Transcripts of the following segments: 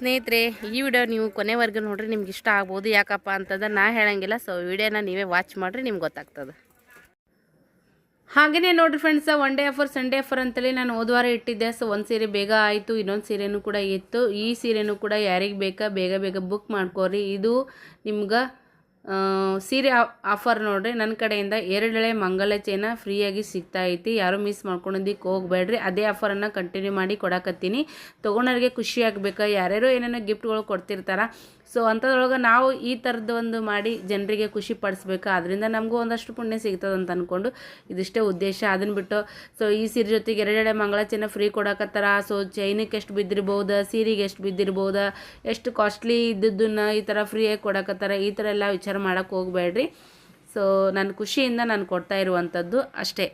ಸ್ನೇಹಿತರೆ, ಈ ವಿಡಿಯೋ ನೀವು ಕೊನೆವರೆಗೂ ನೋಡ್ರಿ, ನಿಮ್ಗೆ ಇಷ್ಟ ಆಗ್ಬೋದು. ಯಾಕಪ್ಪ ಅಂತಂದ್ರೆ ನಾ ಹೇಳಂಗಿಲ್ಲ. ಸೊ ವಿಡಿಯೋನ ನೀವೇ ವಾಚ್ ಮಾಡಿರಿ, ನಿಮ್ಗೆ ಗೊತ್ತಾಗ್ತದೆ. ಹಾಗೆಯೇ ನೋಡಿರಿ friends, one day offer Sunday offer ಅಂತೇಳಿ ನಾನು ಹೋದ್ವಾರ ಇಟ್ಟಿದ್ದೆ. ಸೊ ಒಂದು ಸೀರೆ ಬೇಗ ಆಯಿತು, ಇನ್ನೊಂದು ಸೀರೆನೂ ಕೂಡ ಇತ್ತು. ಈ ಸೀರೆನೂ ಕೂಡ ಯಾರಿಗೆ ಬೇಕಾ ಬೇಗ ಬೇಗ ಬುಕ್ ಮಾಡ್ಕೋರಿ. ಇದು ನಿಮ್ಗೆ ಸೀರೆ ಆಫರ್ ನೋಡ್ರಿ. ನನ್ನ ಕಡೆಯಿಂದ 2 ಎಳೆ ಮಂಗಲ ಚೈನ ಫ್ರೀಯಾಗಿ ಸಿಗ್ತಾ ಐತಿ. ಯಾರು ಮಿಸ್ ಮಾಡ್ಕೊಳೋದಕ್ಕೆ ಹೋಗ್ಬೇಡ್ರಿ. ಅದೇ ಆಫರನ್ನು ಕಂಟಿನ್ಯೂ ಮಾಡಿ ಕೊಡಕತ್ತೀನಿ. ತೊಗೊಂಡವ್ರಿಗೆ ಖುಷಿ ಆಗಬೇಕಾ, ಯಾರ್ಯಾರೋ ಏನೇನೋ ಗಿಫ್ಟ್ಗಳು ಕೊಡ್ತಿರ್ತಾರೆ. ಸೊ ಅಂಥದ್ರೊಳಗೆ ನಾವು ಈ ಥರದ್ದು ಒಂದು ಮಾಡಿ ಜನರಿಗೆ ಖುಷಿ ಪಡಿಸ್ಬೇಕು. ಅದರಿಂದ ನಮಗೂ ಒಂದಷ್ಟು ಪುಣ್ಯ ಸಿಗ್ತದೆ ಅಂತ ಅಂದ್ಕೊಂಡು ಇದಿಷ್ಟೇ ಉದ್ದೇಶ. ಅದನ್ನು ಬಿಟ್ಟು ಸೊ ಈ ಸೀರೆ ಜೊತೆಗೆ 2 ಎಳೆ ಮಂಗಳ ಚೈನ ಫ್ರೀ ಕೊಡಕತ್ತಾರ. ಸೊ ಚೈನಕ್ಕೆ ಎಷ್ಟು ಬಿದ್ದಿರ್ಬೋದು, ಸೀರೆಗೆ ಎಷ್ಟು ಬಿದ್ದಿರ್ಬೋದು, ಎಷ್ಟು ಕಾಸ್ಟ್ಲಿ ಇದ್ದದ್ದನ್ನು ಈ ಥರ ಫ್ರೀಯಾಗಿ ಕೊಡಕತ್ತಾರ. ಈ ಥರ ಎಲ್ಲ ವಿಚಾರ ಮಾಡೋಕ್ಕೆ ಹೋಗಬೇಡ್ರಿ. ಸೊ ನನ್ನ ಖುಷಿಯಿಂದ ನಾನು ಕೊಡ್ತಾ ಇರುವಂಥದ್ದು ಅಷ್ಟೇ.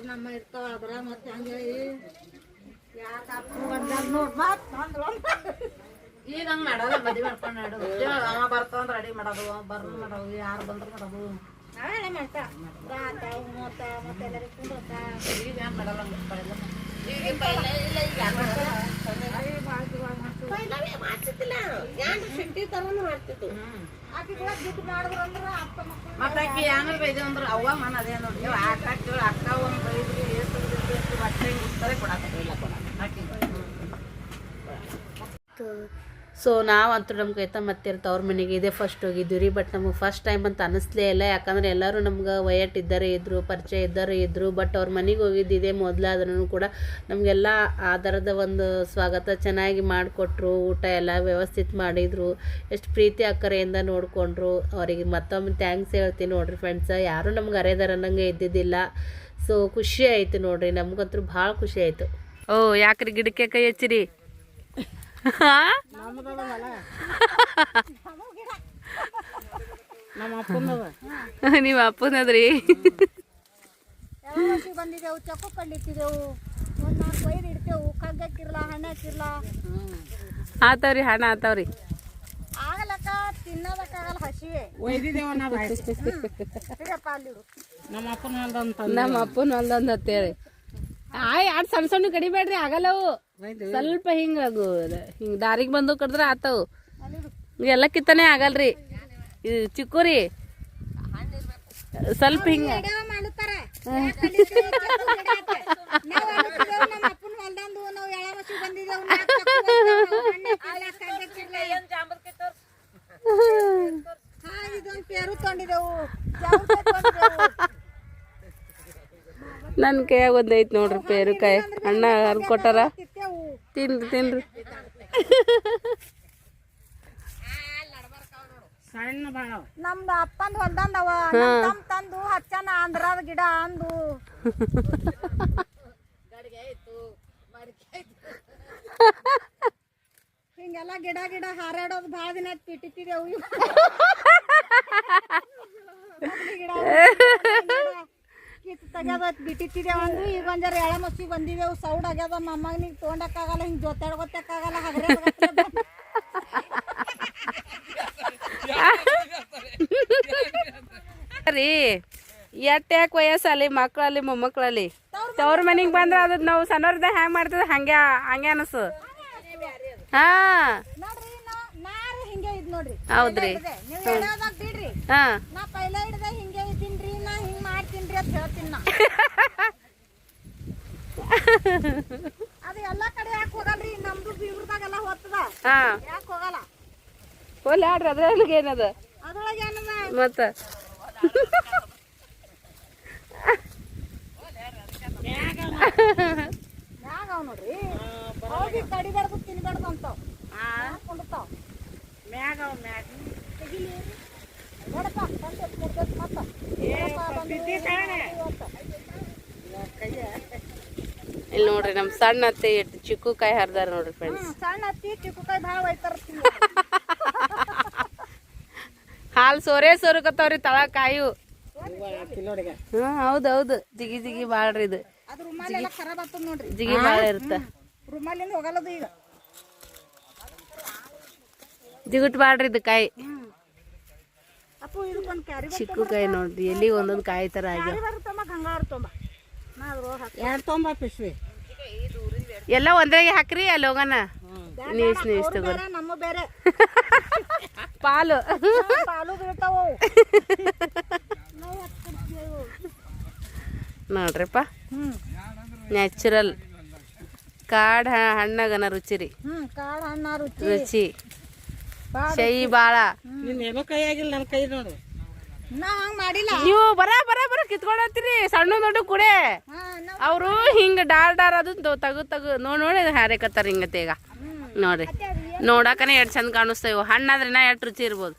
ನಮ್ಮ ಇರ್ತಾವ ಅದ್ರ ಮತ್ತೆ ಹಂಗೆ ಈಗ ಹಂಗೆ ಮಾಡಲ್ಲ. ಮದುವೆ ಮಾಡ್ಕೊಂಡು ಅವ ಬರ್ತಾವಂದ್ರೆ ರೆಡಿ ಮಾಡೋದು, ಬರ್ನು ಮಾಡೋದು, ಯಾರು ಬಂದ್ರು ಮಾಡೋದು. ಈಗ ಮಾಡಲ್ಲ ಮತ್ತೆ ಅಕ್ಕಿ ಹೆಂಗ್ರ ಬೈದು ಅಂದ್ರೆ ಅವ್ವ ಮನ ಅದೇ ನೋಡಿ ಅಕ್ಕ ಅಕ್ಕ ಒಂದು ಬೈದ್ರಿ ಎಷ್ಟು ಬಟ್ಟೆ ಇರ್ತಾರೆ ಕೊಡಕ್ಕಿಲ್ಲ ಸೊ ನಾವಂತೂ ನಮ್ಗೆ ಆಯ್ತಾ ಮತ್ತೆ ಅವ್ರ ಮನೆಗೆ ಇದೇ ಫಸ್ಟ್ ಹೋಗಿದ್ದೀವಿ ರೀ. ಬಟ್ ನಮಗೆ ಫಸ್ಟ್ ಟೈಮ್ ಅಂತ ಅನ್ನಿಸ್ಲೇ ಇಲ್ಲ. ಯಾಕಂದರೆ ಎಲ್ಲರೂ ನಮ್ಗೆ ವಯಟ್ಟಿದ್ದಾರೆ ಇದ್ದರು, ಪರಿಚಯ ಇದ್ದಾರೆ ಇದ್ದರು. ಬಟ್ ಅವ್ರ ಮನೆಗೆ ಹೋಗಿದ್ದಿದೆ ಮೊದಲಾದ್ರೂ ಕೂಡ ನಮಗೆಲ್ಲ ಆಧಾರದ ಒಂದು ಸ್ವಾಗತ ಚೆನ್ನಾಗಿ ಮಾಡಿಕೊಟ್ರು. ಊಟ ಎಲ್ಲ ವ್ಯವಸ್ಥಿತ ಮಾಡಿದರು. ಎಷ್ಟು ಪ್ರೀತಿ ಅಕ್ಕರೆಯಿಂದ ನೋಡಿಕೊಂಡ್ರು. ಅವರಿಗೆ ಮತ್ತೊಮ್ಮೆ ಥ್ಯಾಂಕ್ಸ್ ಹೇಳ್ತೀನಿ ನೋಡಿರಿ ಫ್ರೆಂಡ್ಸ. ಯಾರೂ ನಮ್ಗೆ ಅರೆದಾರ ಅನ್ನಂಗೆ ಇದ್ದಿದ್ದಿಲ್ಲ. ಸೊ ಖುಷಿ ಆಯಿತು ನೋಡಿರಿ, ನಮಗಂತೂ ಭಾಳ ಖುಷಿ ಆಯಿತು. ಓ ಯಾಕ್ರಿ ಗಿಡಕ್ಕೆ ಕೈ ಹಚ್ಚಿರಿ? ನೀವು ಅಪ್ಪನದ್ರಿ. ಬಂದಿದ್ದೆವು, ಚಕ್ಕು ಕಂಡಿಟ್ಟಿದ್ದೆವು, ಒಂದು 4 ವೈರ್ ಇಡ್ತೇವು. ಕಗ್ಗಕ್ಕಿರ್ಲ ಹಣ್ಣಕ್ಕಿರ್ಲ ಆತಾವ್ರಿ, ಹಣ ಆತಾವ್ರಿ. ಆಗಲಕ್ಕ ತಿನ್ನೋದಕ್ಕಾಗಲ್ಲ, ಹಸಿವೆ ಒಯ್ದಿದ್ದೇವ ನಮ್ಮ ಅಪ್ಪನ ಹೊಲ್ದಂತ ಅಂತೇಳಿ. ಆಡ್ ಸಣ್ಣ ಸಣ್ಣ ಕಡಿಬೇಡ್ರಿ, ಆಗಲ್ಲವು. ಸ್ವಲ್ಪ ಹಿಂಗ ದಾರಿಗೆ ಬಂದು ಕಡಿದ್ರೆ ಆತವು. ಎಲ್ಲ ಕಿತ್ತನೆ ಆಗಲ್ರಿ. ಇದು ಚಿಕ್ಕೂರಿ ಸ್ವಲ್ಪ ಹಿಂಗ ನನ್ನ ಕೈಯಾಗ ಒಂದೈತಿ ನೋಡ್ರಿ ಪೇರುಕಾಯಿ. ಅಣ್ಣ ಹರ್ದು ಕೊಟ್ಟಾರ, ತಿನ್ರಿ. ನಮ್ದು ಅಪ್ಪಂದು ಹೊಲ್ದಂದವ ತಂದು ಹಚ್ಚನ ಅಂದ್ರದ ಗಿಡ ಅಂದು ಹಿಂಗೆಲ್ಲ ಗಿಡ ಹಾರಾಡೋದು ಭಾಳ ದಿನ ಇಟ್ಟಿಟ್ಟಿದೆವು. ತೆಗ್ಯದ ಬಿಟ್ಟಿದ್ದೇವೆ ಅಂದು ಈಗ ಒಂಜಾರ ಎಳೆ ಮಸಿ ಬಂದಿದ್ದೆವು. ಸೌಡ್ ಆಗ್ಯದ, ಮೊಮ್ಮಗನಿಗೆ ತೊಗೊಂಡಕ್ಕಾಗಲ್ಲ, ಹಿಂಗೆ ಜೊತೆಡ್ಗೊತ್ತಕ್ಕಾಗಲ್ಲ. ರೀ ಎಟ್ಟು ಯಾಕೆ ವಯಸ್ಸಲ್ಲಿ ಮಕ್ಕಳಲ್ಲಿ ಮೊಮ್ಮಕ್ಕಳಲ್ಲಿ ತವ್ರ ಮನೆಗೆ ಬಂದ್ರೆ ಅದು ನಾವು ಸಣ್ಣವ್ರದ ಹ್ಯಾಂಗ ಮಾಡ್ತದ ಹಂಗೆ ಅನಸು. ಹಾ ಹಿಂಗೆ ಇದ್ ನೋಡ್ರಿ. ಹೌದ್ರಿ. ಬಿಡ್ರಿ, ಹಾ ನಾ ಪೈಲ ಹಿಡ್ದ ಹಿಂಗೆ ಇದ್ದೀನ್ರಿ, ನಾ ಹಿಂಗ್ ಮಾಡ್ತೀನ್ರಿ ಅಂತ ಹೇಳ್ತೀನಿ. ನಾ ಅದು ಎಲ್ಲಾ ಕಡೆ ಯಾಕೆ ಹೋಗಲ್ರಿ, ನಮ್ದು ಬೀಗ್ರದಾಗೆಲ್ಲ ಹೋಗ್ತದ. ಯಾಕೆ ಹೋಗಲ್ಲ? ಹೋಗ್ಲಿ ಆಡ್ರಿ, ಅದ್ರೊಳಗೆ ಏನದ, ಅದ್ರೊಳಗೆ ಏನದ ಮತ್ತ ಮ್ಯಾಗ ಅವ್ ನೋಡ್ರಿ. ಹೋಗಿ ಕಡಿಬಾರ್ದು ತಿನ್ಬಾರ್ದು ಅಂತಾವ್ ಕೊಂಡ್ತಾವ್ ಮ್ಯಾಗ. ಅವ್ ಮ್ಯಾಗ ನೋಡಪ್ಪ ಮತ್ತ ಇಲ್ಲಿ ನೋಡ್ರಿ ನಮ್ ಸಣ್ಣ ಅತ್ತೆ ಎಷ್ಟು ಚಿಕ್ಕು ಕಾಯಿ ಹರಿದಾರ ನೋಡ್ರಿ ಫ್ರೆಂಡ್ಸ್. ಸಣ್ಣ ಅತ್ತಿ ಚಿಕ್ಕು ಕಾಯಿ ಭಾಳ ಒಯ್ತಾರ. ಹಾಲು ಸೋರಕತ್ತವ್ರಿ ತಳ ಕಾಯು. ಹೌದೌದು, ಜಿಗಿ ಬಾಳ್ರಿ ಇದು. ಅದು ರುಮಾಲೆಲ್ಲ ಖರಾಬ್ ಆಗ್ತದ ನೋಡ್ರಿ, ಜಿಗಿ ಬಾಳ ಇರುತ್ತ. ರುಮಾಲಿಂದ ಹೋಗಲ್ಲದು ಈಗ. ಜಿಗುಟ್ ಬಾಳ್ರಿ ಇದು ಕಾಯಿ. ಅಪ್ಪು ಇದಕ್ಕೊಂದು ಕ್ಯಾರಿ ಚಿಕ್ಕು ಕಾಯಿ ನೋಡ್ರಿ ಎಲ್ಲಿ ಒಂದೊಂದು ಕಾಯಿ ಥರ ಆಗ್ಯಾವ. ಬರ್ತಮ್ಮ ಗಂಗಾರ ತೊಂಬ ಎರಡು ತೊಂಬ ಪಿಸ್ವಿ ಎಲ್ಲ ಒಂದ್ರಾಗೆ ಹಾಕ್ರಿ ಅಲ್ಲಿ ಹೋಗೋಣ. ನೀವ್ಸ್ ತಗೋರಿ. ನಮ್ಮ ಬೇರೆ ಪಾಲು ಪಾಲು ಬೀಳ್ತಾವ ನೋಡ್ರಿಪ್ಪ, ನ್ಯಾಚುರಲ್ ಕಾಡ್ ಹಣ್ಣಾಗನ ರುಚಿ ರೀ. ಕಾಳು ಹಣ್ಣ ರುಚಿ ಶೈ ಬಾಳ. ನಿನ್ನ ಕೈ ಆಗಿಲ್ಲ ನನ್ನ ಕೈ ನೋಡು. ನಾ ಹಂಗ ಮಾಡಿಲ್ಲ. ನೀವು ಬರ ಕಿತ್ಕೊಳತ್ತೀರಿ ಸಣ್ಣ ದೊಡ್ಡ ಕೂಡೆ. ಅವರು ಹಿಂಗ ಡಾರ್ ಅದು ತಗು ನೋಡಿ ಹಾರೇಕತ್ತಾರ ಹಿಂಗತ್ತೆ. ಈಗ ನೋಡ್ರಿ, ನೋಡಾಕನೆ ಎಷ್ಟು ಚಂದ ಕಾಣಿಸ್ತಾವ. ಹಣ್ಣಾದ್ರಿನ ಎಷ್ಟು ರುಚಿ ಇರ್ಬೋದು.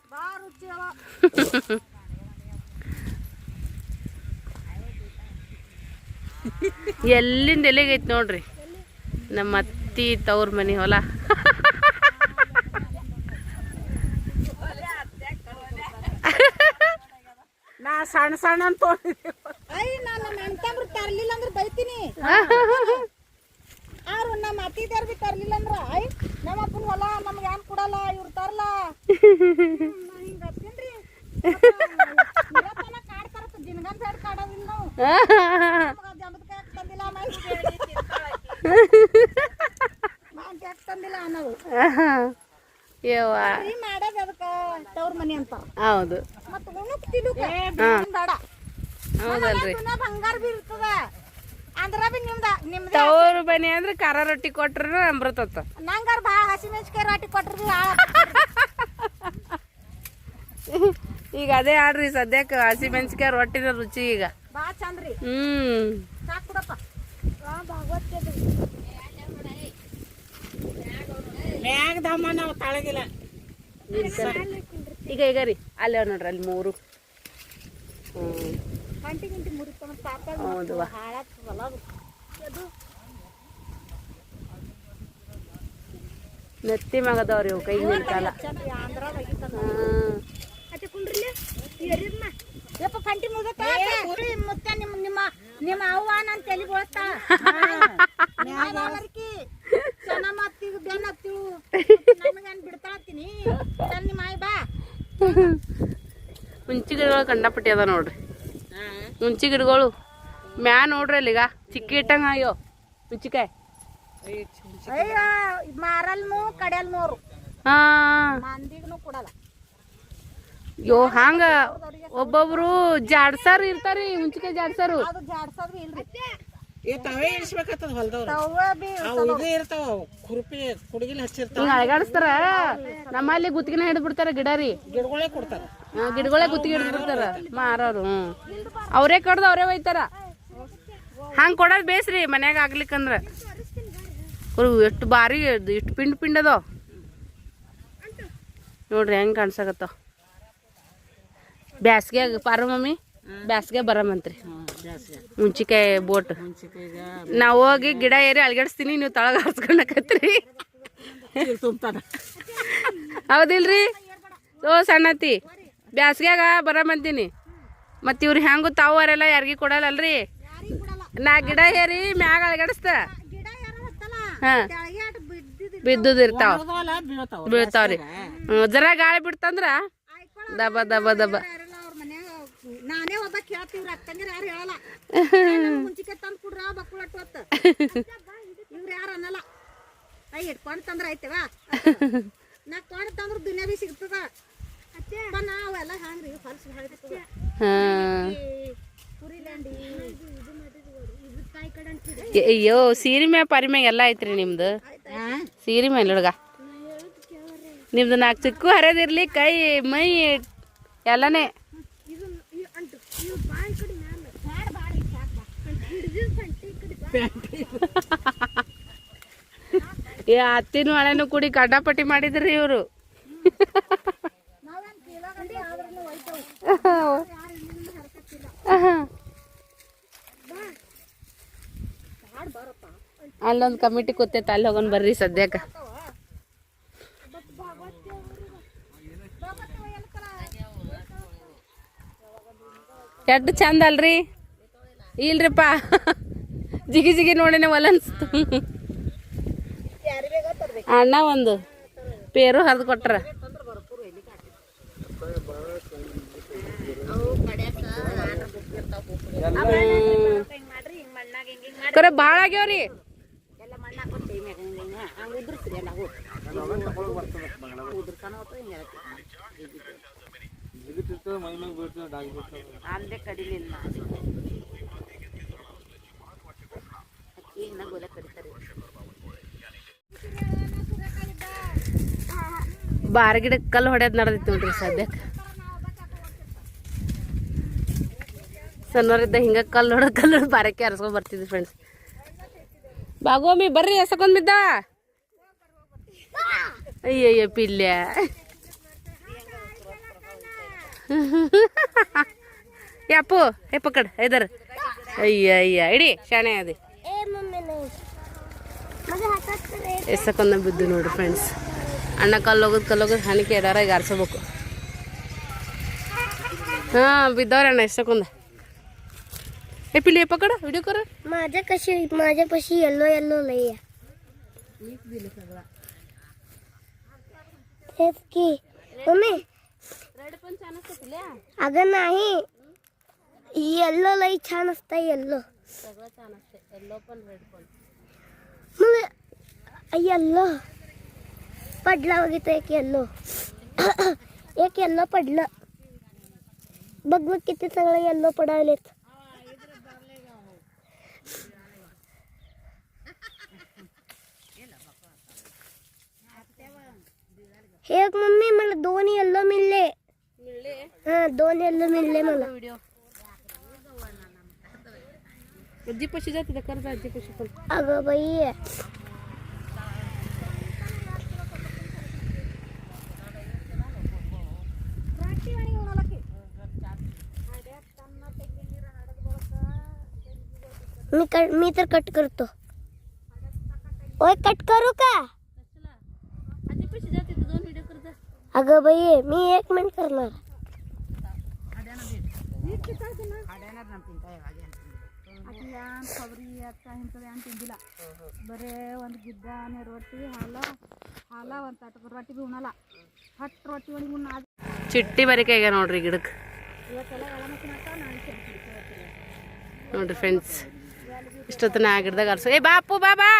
ಎಲ್ಲಿಂದ ಎಲ್ಲಿಗೈತಿ ನೋಡ್ರಿ ನಮ್ಮ ಅತ್ತಿ ತವ್ರ ಮನಿ ಹೊಲ. ನಾ ಸಣ್ಣ ಸಣ್ಣ ಅಂತ ತರ್ಲಿಲ್ಲ ಅಂದ್ರೆ ಬೈತೀನಿ. ಅವ್ರು ನಮ್ಮ ಅತ್ತಿದಾರ್ ಬಿ ತರ್ಲಿಲ್ಲ ಅಂದ್ರ ನಮ್ಮ ಅಪ್ಪನ ಹೊಲ ನಮ್ಗೆ ಏನ್ ಕೊಡಲ್ಲ, ಇವ್ರು ತರ್ಲ ಹಿಂಗ ಹತ್ತೀನ್ರಿ. ಕಾಡ್ತಾರ ಜಿನ್ಗನ್ ಸೈಡ್ ಕಾಡೋದಿಲ್ಲ ನಾವು. ಜಂಬದ್ಕಾಯಿ ತಂದಿಲ್ಲ ಮಾಂಟ್ಯಾಕ್ ತಂದಿಲ್ಲ ಅನ್ನೋದು ಮಾಡೋದು. ಅದಕ್ಕ ತವ್ರ ಮನಿ ಅಂತ. ಹೌದು, ಮತ್ತ ಉಣಕ್ ತಿಳುಕ ಬೇಡ. ಹೌದಲ್ರಿ. ಬಂಗಾರ ಬಿ ಇರ್ತದ ಅಂದ್ರ ಬಿ ನಿಮ್ದ ತವ್ರ ಮನಿ ಅಂದ್ರೆ ಖಾರ ರೊಟ್ಟಿ ಕೊಟ್ರ ಅಮೃತ. ನಂಗಾರ ಭಾಳ ಹಸಿಮೆಣಸಿಕಾಯಿ ರೊಟ್ಟಿ ಕೊಟ್ರಿ. ಈಗ ಅದೇ ಆಡ್ರಿ ಸದ್ಯಕ್ಕೆ ಹಸಿಮೆಣಸಿಕಾಯಿ ರೊಟ್ಟಿನ ರುಚಿ ಈಗ ಭಾಳ ಚಂದ್ರಿ. ಸಾಕು ಬಿಡಪ್ಪ. ಮ್ಯಾಗ ದಮ್ಮ ನಾವು ತಳಗಿಲ್ಲ. ಈಗ ರೀ ಅಲ್ಲಿ ನೋಡ್ರಿ ಅಲ್ಲಿ 3. ಗಂಟೆ ಮುರಿತ ಹೌದು. ನೆತ್ತಿ ಮಗದವ್ರಿ ಇವು ಕೈ ಮೇಲೆ ಕಾಲ. ಕಂಟಿ ಮುಗಿದ ಮುತ್ತ ನಿಮ್ಮ ಅವ್ವ ನಾನು ತಲೆ ಬೋಳ್ತಾ ಚೆನ್ನ ಮಾತಿಗೆ ಬೆನ್ನ ಹತ್ತಿವು ನನಗನ್ ಬಿಡ್ತಾತೀನಿ. ನಿಮ್ಮ ಆಯ್ ಬಾ. ಹುಂಚಿ ಗಿಡಗಳು ಕಂಡಪಟ್ಟಿ ಅದ ನೋಡ್ರಿ. ಹುಂಚಿ ಗಿಡಗಳು ಮ್ಯಾ ನೋಡ್ರಿ ಅಲ್ಲಿಗ ಚಿಕ್ಕಿ ಇಟ್ಟಂಗ ಅಯ್ಯೋ ಹುಂಚಿಕಾಯಿ. ಅಯ್ಯೋ ಮಾರಲ್ನು ಕಡೆಯಲ್ನೋರು ಮಂದಿಗೂ ಕೊಡಲ್ಲ. ಯೋ ಹಂಗ ಒಬ್ಬೊಬ್ರು ಜಾಡ್ಸಾರು ಇರ್ತಾರಿ. ಹುಂಚಿಕಾಯಿ ಜಾಡ್ಸಾರು ಅದು ಜಾಡ್ಸೋದು ಇಲ್ರಿ. ತಾವೇ ಇಳಿಸ್ಬೇಕಾಗ್ತದ ಹೊಲ್ದವ್ರು ಇರ್ತಾವ ಕುರುಪಿ ಕುಡುಗಿಲ್ ಹಚ್ಚಿರ್ತಾವ. ಹಿಂಗ ಅಳಗಾಡಿಸ್ತಾರ. ನಮ್ಮಲ್ಲಿ ಗುತ್ತಿಗೆನ ಹಿಡಿದು ಬಿಡ್ತಾರ ಗಿಡ ರೀ. ಗಿಡಗಳೇ ಕೊಡ್ತಾರ. ಗಿಡಗಳೇ ಗುತ್ತಿಗೆ ಹಿಡಿದು ಬಿಡ್ತಾರ ಮಾರೋರು. ಅವರೇ ಕಡ್ದು ಅವರೇ ಒಯ್ತಾರ. ಹಂಗೆ ಕೊಡೋದು ಬೇಸ್ರಿ ಮನ್ಯಾಗ ಆಗ್ಲಿಕ್ಕಂದ್ರ. ಎಷ್ಟು ಭಾರಿ ಎಷ್ಟು ಪಿಂಡ್ ಅದಾವ ನೋಡ್ರಿ ಹೆಂಗೆ ಕಾಣ್ಸಕತ್ತಾವ. ಬ್ಯಾಸ್ಗ್ಯಾಗ ಪಾರು ಮಮ್ಮಿ ಬ್ಯಾಸ್ಗೆ ಬರಮಂತ್ರಿ ಹುಂಚಿಕಾಯಿ ಬೋಟ್. ನಾವು ಹೋಗಿ ಗಿಡ ಏರಿ ಅಳ್ಗಾಡಿಸ್ತೀನಿ, ನೀವು ತಳಗ ಹರ್ಸ್ಕೊಂಡಕತ್ರಿ. ಹೌದಿಲ್ರಿ? ಓ ಸಣ್ಣತ್ತಿ ಬ್ಯಾಸ್ಗ್ಯಾಗ ಬರಮಂತೀನಿ. ಮತ್ತು ಇವ್ರು ಹೆಂಗು ತಾವರೆಲ್ಲ ಯಾರಿಗೂ ಕೊಡಲ್ಲಲ್ರಿ. ನಾ ಗಿಡ ಏರಿ ಮ್ಯಾಗ ಅಳ್ಗಾಡಿಸ್ತ ಹಾಂ ಬಿದ್ದುದಿರ್ತಾವ ಬೀಳ್ತಾವ್ರಿ. ಜರ ಗಾಳಿ ಬಿಡ್ತಂದ್ರ ದಬ ದಬ ದಬ. ನಾನೇ ಒಬ್ಬ ಕೇಳ್ತೀವ್ರಿ ಅಕ್ಕಂಗಿರ ಯಾರು ಹೇಳಲ್ಲ. ಮುಂಚಿಕೆ ತಂದು ಕುಡ್ರ ಬಕ್ಕುಳಟ್ಟು ಹೊತ್ತ ಇವ್ರು ಯಾರು ಅನ್ನಲ್ಲ. ಇಟ್ಕೊಂಡು ತಂದ್ರ ಐತೆವ ನಾ ಕೊಂಡು ತಂದ್ರ ದುನಿಯಾ ಬಿ ಸಿಗ್ತದ. ನಾವೆಲ್ಲ ಹಂಗ್ರಿ ಹೊಲ್ಸ್ ಕುರಿಲ್ಯಾಂಡಿ ಅಯ್ಯೋ ಸೀರೆ ಮ್ಯಾ ಪರಿ ಮ್ಯಾಗ ಎಲ್ಲ ಐತ್ರಿ ನಿಮ್ದು. ಸೀರೆ ಮೇಲೆ ಹುಡುಗ ನಿಮ್ದು 4 ಚಿಕ್ಕು ಹರಿದಿರ್ಲಿ ಕೈ ಮೈ ಎಲ್ಲನೇ. ಹತ್ತಿನ ಮಳೆನೂ ಕೂಡಿ ಕಡ್ಡಾಪಟ್ಟಿ ಮಾಡಿದ್ರಿ ಇವರು. ಅಲ್ಲೊಂದು ಕಮಿಟಿ ಕೂತೈತೆ, ಅಲ್ಲಿ ಹೋಗೋಣ ಬರ್ರಿ ಸದ್ಯಕ್ಕೆ. ಎಷ್ಟು ಚಂದ ಅಲ್ರಿ? ಇಲ್ರಿಪ್ಪ ಜಿಗಿ ಜಿಗಿ ನೋಡಿನ ಒಲ್ಲ ಅನ್ಸ್ತು. ಅಣ್ಣ ಒಂದು ಪೇರು ಹರಿದು ಕೊಟ್ರ. ಕರೆ ಭಾಳ ಆಗ್ಯಾವ್ರಿ. ಎಲ್ಲ ಮಣ್ಣು ಹಾಕೊಂಡು ಕೈ ಮ್ಯಾಗ ಹಂಗೆ ಉದುರ್ಸ್ರಿ ಎಲ್ಲ ಅಲ್ಲೇ ಕಡಿಲಿಲ್ಲ ಇನ್ನ ಗೋಲೆ ಕಡಿತಾರೆ. ಬಾರ ಗಿಡಕ್ಕೆ ಕಲ್ಲು ಹೊಡೆಯೋದು ನಡೆದಿತ್ತು ನೋಡ್ರಿ ಸದ್ಯಕ್ಕೆ. ಸಣ್ಣವರಿದ್ದ ಹಿಂಗೆ ಕಲ್ಲು ಹೊಡೆದು ಬಾರಕ್ಕೆ ಹರಿಸ್ಕೊಂಡು ಬರ್ತಿದ್ವಿ ಫ್ರೆಂಡ್ಸ್. ಬಾಗೋಮಿ ಬರ್ರಿ ಎಸಕೊಂಡ್ ಬಿದ್ದ. ಅಯ್ಯಯ್ಯ ಪಿಲ್ಯ. ಯಾಪು ಏ ಪಕಡ್ ಐದರ್. ಅಯ್ಯ ಇಡಿ ಶಾಣೆ ಅದಿ. ಎಸಕೊಂಡ ಬಿದ್ದು ನೋಡ್ರಿ ಫ್ರೆಂಡ್ಸ್. ಅಣ್ಣ ಕಲ್ಲೋಗೋದು ಹಣಿಕೆ ಎಡಾರ ಈಗ ಆರಿಸ್ಬೇಕು. ಹಾಂ ಬಿದ್ದವ್ರೆ ಅಣ್ಣ ಎಸಕೊಂದ. ए पिले पकड व्हिडिओ कर. माझ्यापाशी येलो येलो लई आहे. हेच की मम्मी रेड पण छान असतं पिल्या. अगं नाही येलो लई छान असतं. येलो सगळं छान असते. येलो पण रेड पण. मला येलो पडला बघितलं एक येलो. एक येलो पडलं. बघ बघ किती सगळं येलो पडायलेत. हे मम्मी मला 2 येल्लो मिळले. हां 2 येल्लो मिळले मला. व्हिडिओ आजी पशी जाते कर आजी पशी पण. अगं बाई मी तर कट करतो. ओय कट करू का? आजी पशी जाते 2 व्हिडिओ कर जा. अगं बाई मी 1 मिनिट करणार. ಬರೇ ಒಂದು ಗಿದ್ದಾನೆ ರೊಟ್ಟಿ ಹಾಲ ಒಂದು ತಾಟ ರೊಟ್ಟಿ ಬಿ ಉಣಲ್ಲ. ಹತ್ತು ರೊಟ್ಟಿ ಒಳಗೆ ಉಣ್ಣ ಚಿಟ್ಟಿ ಬರಿಕೆ ಆಗ್ಯಾವ ನೋಡ್ರಿ ಗಿಡಕ್ಕೆ. ನೋಡ್ರಿ ಫ್ರೆಂಡ್ಸ್ ಇಷ್ಟೊತ್ತನ ಆ ಗಿಡದಾಗ ಅರ್ಸು. ಏ ಬಾಪು ಬಾಬಾ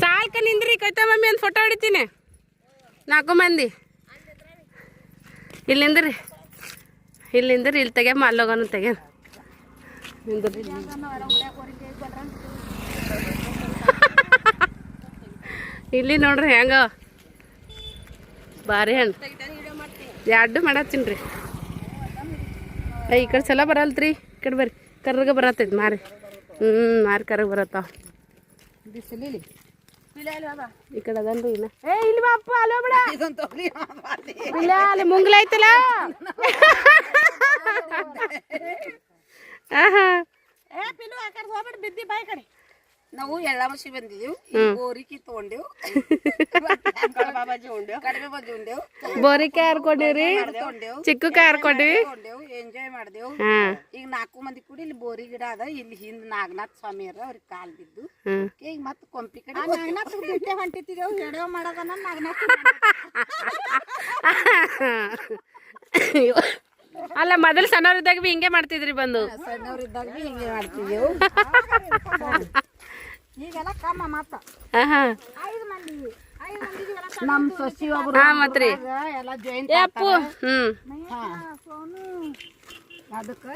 ಸಾಲ್ಕ ನಿಂದ್ರಿ ಕೈತಾ ಮಮ್ಮಿ ಒಂದು ಫೋಟೋ ಹೊಡಿತೀನಿ 4 ಮಂದಿ. ಇಲ್ಲಿ ನಿಂದ್ರಿ ಇಲ್ಲಿ ತೆಗ್ಯಮ್ಮ ಅಲ್ಲೋಗನು ತೆಗ್ಯ ನಿಂದ್ರಿ. ಇಲ್ಲಿ ನೋಡ್ರಿ ಹೆಂಗ ಬಾರಿ ಹಣ್ಣು 2 ಮಾಡತ್ತೀನಿ ರೀ. ಈ ಕಡೆ ಚಲೋ ಬರಲ್ತ್ರಿ. ಈ ಕಡೆ ಬರ್ರಿ ಕರ್ರಗ ಬರತ್ತೈತಿ ಮಾರಿ. ಮಾರಿ ಕರ್ರಗ ಬರತ್ತಾವ. ಈ ಕಡೆ ಅದನ್ರಿ ಇನ್ನ. ಏ ಇಲ್ಲಿ ಬಾಪ ಅಲೋ ಬಿಡ. ಇಲ್ಲ ಅಲ್ಲಿ ಮುಂಗ್ಲ ಐತಲ್ಲ. ಬಿದ್ದಿ ಬಾಯಿ ಕಡೆ ನಾವು ಎಳ್ಳಾಮಸಿ ಬಂದಿದ್ದೆವು. ಬೋರಿಕಿ ತಗೊಂಡೆವು. ಕಡಿಮೆ ಬಜ್ಜಿ ಉಂಡೆವು. ಬೋರಿಕಾಯಿ ಹರ್ಕೊಂಡಿವ್ರಿ. ಚಿಕ್ಕಕಾಯಿ ಹರ್ಕೊಂಡಿವಿ. ಎಂಜಾಯ್ ಮಾಡ್ದೇವು. ಈಗ 4 ಮಂದಿ ಕೂಡಿ ಇಲ್ಲಿ ಬೋರಿ ಗಿಡ ಅದ. ಇಲ್ಲಿ ಹಿಂದ್ ನಾಗನಾಥ್ ಸ್ವಾಮಿ ಅರ ಅವ್ರಿಗೆ ಕಾಲ್ ಬಿದ್ದು ಈಗ ಮತ್ ಕೊಂಪಿ ಕಡೆ ನಾಗನಾಥ್ ಬಿಟ್ಟೆ ಹೊಂಟಿದ್ದೇವು. ಎಡವ ಮಾಡೋದನ್ನ ನಾಗನಾಥ್. ಅಲ್ಲ ಮೊದಲು ಸಣ್ಣವ್ರಿದ್ದಾಗ ಬಿ ಹಿಂಗೆ ಮಾಡ್ತಿದ್ರಿ ಬಂದು. ಸಣ್ಣವ್ರಿದ್ದಾಗ ಬಿ ಹಿಂಗೆ ಮಾಡ್ತಿದ್ದೆವು. ಈಗೆಲ್ಲ ಕಮ್ಮ ಮಾತ 5 ಮಂದಿ ನಮ್ ಸೊಸಿ ಒಬ್ರು ಮತ್ರಿ ಎಲ್ಲ ಜಾಯಿಂಟ್ ಅಪ್ಪು. ಅದಕ್ಕೆ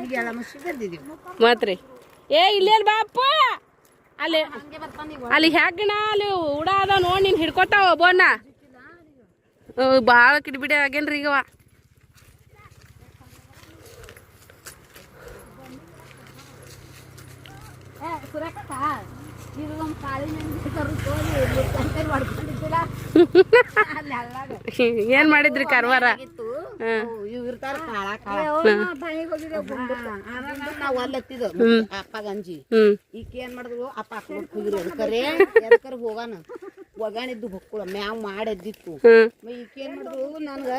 ಈಗ ಎಳಮಸಿ ಬಂದಿದ್ದೀವಿ ಮತ್ರಿ. ಏ ಇಲ್ಲೇನ್ ಬಾಪ ಅಲ್ಲಿ ಹ್ಯಾಗಣ ಅಲ್ಲಿ ಉಡ ಅದ ನೋಡಿ ನೀನ್ ಹಿಡ್ಕೊತಾವ ಬೋನ್ನ. ಭಾಳ ಕಿಡಿಬಿಡಿ ಆಗೇನ್ರಿ ಈಗವ. ಏನ್ ಮಾಡಿದ್ರಿ ಕರ್ವಾರ? ನಾವ್ ಅಲ್ಲತ್ತಿದ್ದು ಅಪ್ಪ ಗಂಜಿ ಈಕ ಏನ್ ಮಾಡಿದ್ರು ಅಪ್ಪ ಹಾಕೊಂಡ್ ಹೋಗಿರಿ ಎದಕರ ಹೋಗಾನ ಒಗಾಣಿದ್ದು ಹೊಕ್ಕಳ ಮ್ಯಾವ್ ಮಾಡಿದ್ದಿತ್ತು. ಈಕ ಏನ್ ಮಾಡಿದ್ರು ನನ್ಗ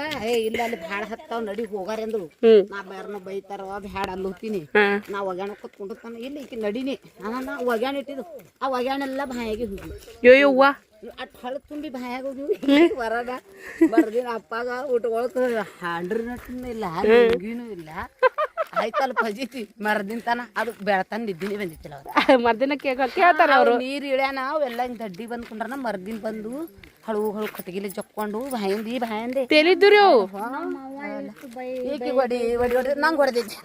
ಇಲ್ಲ ಅಲ್ಲಿ ಬ್ಯಾಡ ಹತ್ತಾವ್ ನಡಿ ಹೋಗಾರ ಅಂದ್ರು. ನಾ ಬೇರನ ಬೈತಾರ ಬ್ಯಾಡ ಅಲ್ಲಿ ಹೋಗ್ತೀನಿ ನಾ ಒಗ್ಯಾಣ ಕೊತ್ಕೊಂಡಿರ್ತಾನ. ಇಲ್ಲ ಈಕ ನಡಿನಿ ನಾ ಒಗ್ಯಾಣ ಇಟ್ಟಿದ್ದು. ಆ ಒಗ್ಯಾಣೆಲ್ಲ ಬಾಯಿಗೆ ಹೋಗಿ ಯೋವ್ವ ಅಟ್ ಹಳದ್ ತುಂಬಿ ಬಾಯಾಗ ಬರದ ಬರ್ದಿನ ಅಪ್ಪಾಗ ಊಟ ಒಳಕ ಹಾಂಡ್ರಿ ನಟ್ಟಿನ ಇಲ್ಲ ಹಿಂಗಿನೂ ಇಲ್ಲ ಆಯ್ತಲ್ಲ ಪಜಿತಿ ಮರದಿನ ತನ ಅದು ಬೆಳತನ ನಿದ್ದಿನಿ ಬಂದಿತ್ತಿಲ್ಲ ಮರ್ದಿನ ಕೇಳ್ತಾರ ಅವ್ರು. ನೀರು ಇಳ್ಯಾನ ಅವೆಲ್ಲ ಹಿಂಗೆ ದಡ್ಡಿ ಬಂದ್ಕೊಂಡ್ರನ ಮರ್ದಿನ ಬಂದು ಹಳು ಹಳು ಕಟಗಿಲಿ ಜಕ್ಕೊಂಡು ಬಾಯಂದೆ ತೆಲಿದ್ರಿ ಅವು ಈಕಿ ಹೊಡಿ ನಂಗೆ ಹೊಡೆದಿದ್ದೆ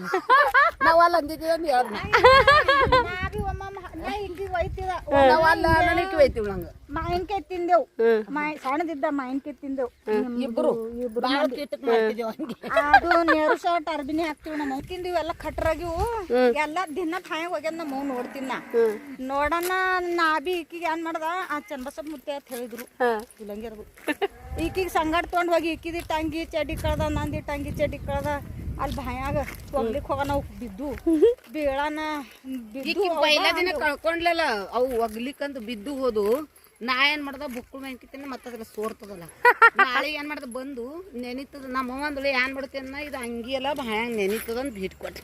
ನಾವಲ್ಲ ಅಂದಿದ್ದೀವಿ ಅಂತ ಹೇಳ್ದ ನಾವಲ್ಲ ನನಗೆ ಒಯ್ತೀವಿ ನಂಗೆ ಮಾವಿನಕಾಯಿ ತಿಂದೆವು ಸಣ್ಣದಿದ್ದ ಮಾವಿನಕಾಯಿ ತಿಂದೆವು ಇಬ್ರು ಭಾಳ ಕಿಟ್ಟಕ್ ಮಾಡ್ತಿದ್ದೇವೆ ಹಂಗೆ ಅದು ನೇರು ಶರ್ಟ್ ಅರ್ಬಿನಿ ಹಾಕ್ತಿವಿ ನಮ್ಮ ತಿಂದಿವಿ ಎಲ್ಲ ಕಟ್ರಾಗಿವು ಎಲ್ಲ ದಿನ ಹಾಯ್ ಹೋಗ್ಯದ ನಮ್ಮ ಮವ್ ನೋಡ್ತೀನಿ ನಾ ನೋಡೋಣ ನಾ ಬಿ ಈಕಿಗೆ ಏನ್ ಮಾಡ್ದ ಆ ಚನ್ನಬಸಪ್ಪ ಮುತ್ತೆ ಅಂತ ಹೇಳಿದ್ರು ಇಲ್ಲಂಗಿರ್ದು ಈಕಿಗೆ ಸಂಗಾಟ ತೊಗೊಂಡ್ ಹೋಗಿ ಈಕಿದಿ ಟಂಗಿ ಚಡ್ಡಿ ಕಳ್ದ ನಂದಿ ಟಂಗಿ ಚಡ್ಡಿ ಕಳ್ದ ಅಲ್ಲಿ ಬಾಯಾಗ ಹೋಗ್ಲಿಕ್ಕೆ ಹೋಗ ನಾವು ಬಿದ್ದು ಬೀಳಾನ ಬಿದ್ದು ಪೈಲ ದಿನ ಕಳ್ಕೊಂಡ್ಲಲ್ಲ ಅವು ಒಗ್ಲಿಕ್ಕಂತ ಬಿದ್ದು ಹೋದು ನಾ ಏನ್ ಮಾಡ್ದ ಬುಕ್ಕಳು ಮೆಂಕಿತೀನಿ ಮತ್ತದ್ರ ಸೋರ್ತದಲ್ಲ ನಾಳೆ ಏನ್ ಮಾಡ್ದ ಬಂದು ನೆನಿತದ ನಮ್ಮ ಅಂದಳು ಏನ್ ಮಾಡ್ತೇನ ಇದು ಅಂಗಿ ಎಲ್ಲ ಬಾಯಾಗ ನೆನಿತದ ಅಂತ ಭೀಟ್ ಕೊಟ್ಟೆ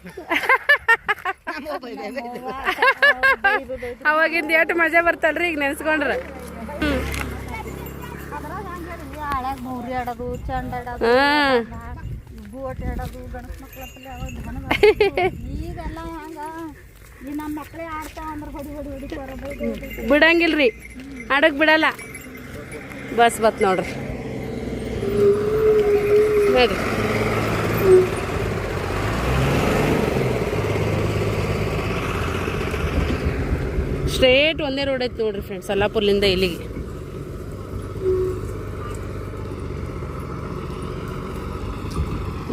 ಅವಾಗಿಂದ ಎಷ್ಟು ಮಜಾ ಬರ್ತಲ್ರಿ ಈಗ ನೆನ್ಸ್ಕೊಂಡ್ರ. ಹಳ್ಯಾಗ ಮೌರಿ ಆಡೋದು ಚಂಡ ಆಡೋದು ಬೋಟ್ ಆಡೋದು ಗಣಸ ಮಕ್ಳ ಈಗೆಲ್ಲ ಹಂಗ ಈ ನಮ್ಮ ಮಕ್ಳೇ ಆಡ್ತಾವ ಅಂದ್ರೆ ಹೊಡಿ ಬರೋದು ಬಿಡಂಗಿಲ್ರಿ, ಆಡಕ್ ಬಿಡಲ್ಲ. ಬಸ್ ಬತ್ ನೋಡ್ರಿ ನೋಡ್ರಿ. ಸ್ಟ್ರೇಟ್ ಒಂದೇ ರೋಡ್ ಐತಿ ನೋಡ್ರಿ ಫ್ರೆಂಡ್ಸ್, ಸಲ್ಲಾಪುರ್ಲಿಂದ ಇಲ್ಲಿಗೆ.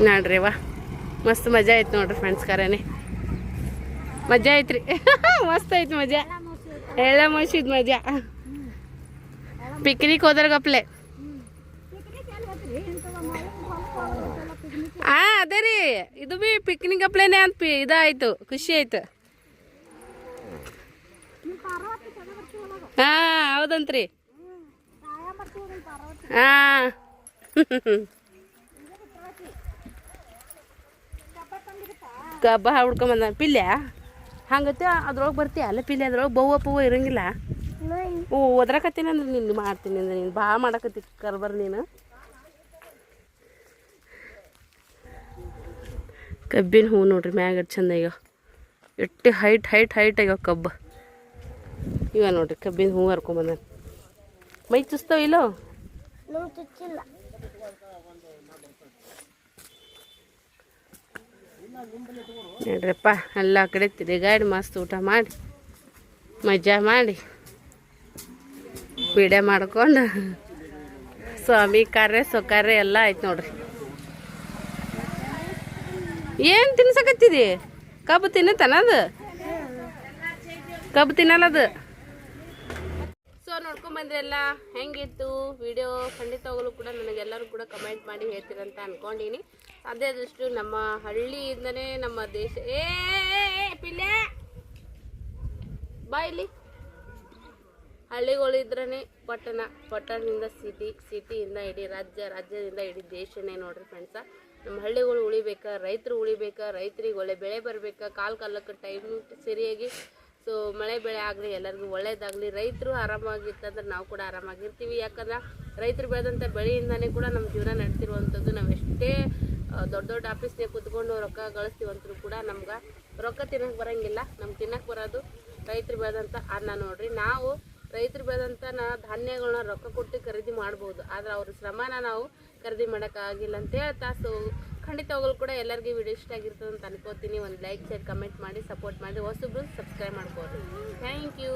ನೋಡ್ರಿ ವಾ ಮಸ್ತ್ ಮಜಾ ಐತಿ ನೋಡ್ರಿ ಫ್ರೆಂಡ್ಸ್. ಕರೆನೆ ಮಜಾ ಐತ್ರಿ ಮಸ್ತ್ ಐತಿ ಮಜಾ. ಎಳ್ಳ ಮೋಸಿದ್ ಮಜಾ. ಪಿಕ್ನಿಕ್ ಹೋದ್ರಗಪ್ಲೆ ಅದೇ ರೀ, ಇದು ಬಿ ಪಿಕ್ನಿಕ್ ಅಪ್ಲೇನೆ ಅಂತ ಇದಾಯ್ತು, ಖುಷಿ ಆಯ್ತು. ಹಾ ಹೌದಂತ್ರಿ. ಹಾ ಕಬ್ಬ ಹುಡ್ಕೊಂಬಂದ ಪಿಲ್ಯ ಹಂಗತ್ತೆ ಅದ್ರೊಳಗೆ ಬರ್ತೀಯ ಅಲ್ಲ ಪಿಲ್ಯ ಅದ್ರೊಳಗೆ ಬವ್ವ ಇರಂಗಿಲ್ಲ. ಒದ್ರಕತ್ತೀನಿ ಅಂದ್ರೆ ನಿನ್ನ ಮಾಡ್ತೀನಿ ಅಂದ್ರೆ ನೀನು ಭಾಳ ಮಾಡಕತ್ತಿ ಕರ್ಬರ್ ನೀನು. ಕಬ್ಬಿನ ಹೂ ನೋಡ್ರಿ ಮ್ಯಾಗ ಚಂದ ಈಗ ಎಟ್ಟು ಹೈಟ್ ಆಗ್ಯಾವ ಕಬ್ಬು. ಇವ ನೋಡ್ರಿ ಕಬ್ಬಿನ ಹೂ ಹರ್ಕೊಂಬಂದ. ಮೈ ಚುಸ್ತಾವ ಇಲ್ಲೋ ನೋಡ್ರಪ್ಪ, ಎಲ್ಲ ಕಡೆ ತಿರುಗಾಡಿ ಮಸ್ತ್ ಊಟ ಮಾಡಿ ಮಜಾ ಮಾಡಿ ವಿಡಿಯೋ ಮಾಡ್ಕೊಂಡು ಸ್ವಾಮಿ ಕಾರ್ಯ ಸ್ವಕಾರ್ಯ ಎಲ್ಲ ಆಯ್ತು ನೋಡ್ರಿ. ಏನು ತಿನ್ಸಕತ್ತಿದಿ? ಕಬ್ಬು ತಿನ್ನತ್ತನದು? ಕಬ್ಬು ತಿನ್ನಲ್ಲದು. ಸೊ ನೋಡ್ಕೊಂಬಂದ್ರೆಲ್ಲ ಹೆಂಗಿತ್ತು ವಿಡಿಯೋ? ಖಂಡಿತವಾಗಲೂ ಕೂಡ ನನಗೆಲ್ಲರೂ ಕೂಡ ಕಮೆಂಟ್ ಮಾಡಿ ಹೇಳ್ತೀರಂತ ಅಂದ್ಕೊಂಡಿನಿ. ಸಾಧ್ಯ ಆದಷ್ಟು ನಮ್ಮ ಹಳ್ಳಿಯಿಂದನೇ ನಮ್ಮ ದೇಶ ಪಿಲ್ಲೆ ಬಾ ಇಲ್ಲಿ. ಹಳ್ಳಿಗಳಿದ್ರೇ ಪಟ್ಟಣ, ಪಟ್ಟಣದಿಂದ ಸಿಟಿಯಿಂದ ಇಡೀ ರಾಜ್ಯದಿಂದ ಇಡೀ ದೇಶನೇ ನೋಡ್ರಿ ಫ್ರೆಂಡ್ಸ. ನಮ್ಮ ಹಳ್ಳಿಗಳು ಉಳಿಬೇಕಾ, ರೈತರು ಉಳಿಬೇಕಾ, ರೈತರಿಗೆ ಒಳ್ಳೆ ಬೆಳೆ ಬರಬೇಕಾ, ಕಾಲಕ್ಕೆ ಟೈಮ್ ಸರಿಯಾಗಿ ಸೊ ಮಳೆ ಬೆಳೆ ಆಗಲಿ, ಎಲ್ಲರಿಗೂ ಒಳ್ಳೇದಾಗಲಿ. ರೈತರು ಆರಾಮಾಗಿರ್ತಂದ್ರೆ ನಾವು ಕೂಡ ಆರಾಮಾಗಿರ್ತೀವಿ. ಯಾಕಂದ್ರೆ ರೈತರು ಬೆಳೆದಂಥ ಬೆಳೆಯಿಂದನೇ ಕೂಡ ನಮ್ಮ ಜೀವನ ನಡೆಸಿರುವಂಥದ್ದು. ನಾವು ಎಷ್ಟೇ ದೊಡ್ಡ ಆಫೀಸ್ನಾಗ ಕೂತ್ಕೊಂಡು ರೊಕ್ಕ ಗಳಿಸ್ತೀವಂತರೂ ಕೂಡ ನಮ್ಗೆ ರೊಕ್ಕ ತಿನ್ನಕ್ಕೆ ಬರೋಂಗಿಲ್ಲ. ನಮ್ಗೆ ತಿನ್ನಕ್ಕೆ ಬರೋದು ರೈತರು ಬೆಳೆದಂಥ ಅನ್ನ ನೋಡ್ರಿ. ನಾವು ರೈತರು ಬೆಳೆದಂಥ ಧಾನ್ಯಗಳನ್ನ ರೊಕ್ಕ ಕೊಟ್ಟು ಖರೀದಿ ಮಾಡ್ಬೋದು, ಆದರೆ ಅವ್ರ ಶ್ರಮನ ನಾವು ಖರೀದಿ ಮಾಡೋಕ್ಕಾಗಿಲ್ಲ ಅಂತ ಹೇಳ್ತಾ. ಸೊ ಖಂಡಿತವಾಗಲೂ ಕೂಡ ಎಲ್ಲರಿಗೂ ವಿಡಿಯೋ ಇಷ್ಟ ಆಗಿರ್ತದೆ ಅಂತ ಅನ್ಕೋತೀನಿ. ಒಂದು ಲೈಕ್, ಶೇರ್, ಕಮೆಂಟ್ ಮಾಡಿ ಸಪೋರ್ಟ್ ಮಾಡಿ, ಹೊಸಬ್ರು ಸಬ್ಸ್ಕ್ರೈಬ್ ಮಾಡ್ಬೋದು. Thank you.